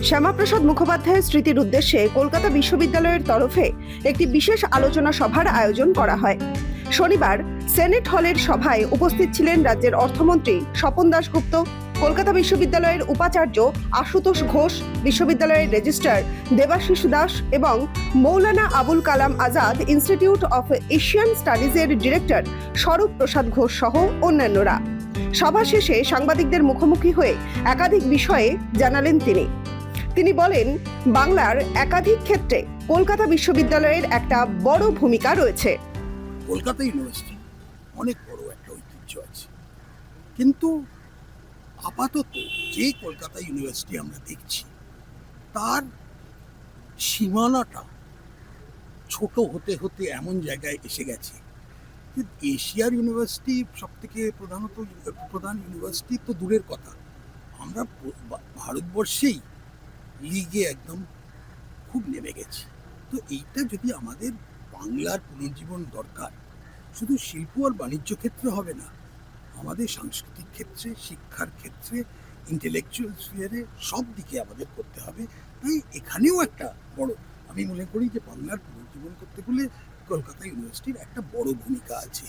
শ্যামাপ্রসাদ মুখোপাধ্যায়ের স্মৃতির উদ্দেশ্যে কলকাতা বিশ্ববিদ্যালয়ের তরফে একটি বিশেষ আলোচনা সভার আয়োজন করা হয়। শনিবার সেনেট হলের সভায় উপস্থিত ছিলেন রাজ্যের অর্থমন্ত্রী স্বপন দাশগুপ্ত, কলকাতা বিশ্ববিদ্যালয়ের উপাচার্য আশুতোষ ঘোষ, বিশ্ববিদ্যালয়ের রেজিস্ট্রার দেবাশিস দাস এবং Maulana Abul Kalam Azad institute of Asian স্টাডিজের ডিরেক্টর স্বরূপ প্রসাদ ঘোষ সহ অন্যান্যরা। সভা শেষে সাংবাদিকদের মুখোমুখি হয়ে একাধিক বিষয়ে জানালেন তিনি বলেন, বাংলার একাধিক ক্ষেত্রে কলকাতা বিশ্ববিদ্যালয়ের একটা বড় ভূমিকা রয়েছে। কলকাতা ইউনিভার্সিটি অনেক বড় একটা ঐতিহ্য আছে, কিন্তু আপাতত যে কলকাতা ইউনিভার্সিটি আমরা দেখছি তার সীমানাটা ছোট হতে হতে এমন জায়গায় এসে গেছে যে এশিয়ার ইউনিভার্সিটি সব থেকে প্রধান ইউনিভার্সিটি তো দূরের কথা, আমরা ভারতবর্ষেই লিগে একদম খুব নেমে গেছি। তো এইটা যদি আমাদের বাংলার পুনর্জীবন দরকার, শুধু শিল্প আর বাণিজ্য ক্ষেত্রে হবে না, আমাদের সাংস্কৃতিক ক্ষেত্রে, শিক্ষার ক্ষেত্রে, ইন্টেলেকচুয়াল স্ফিয়ারে সব দিকে আমাদের করতে হবে। তাই এখানেও একটা বড়, আমি মনে করি যে বাংলার পুনর্জীবন করতে গেলে কলকাতা ইউনিভার্সিটির একটা বড় ভূমিকা আছে।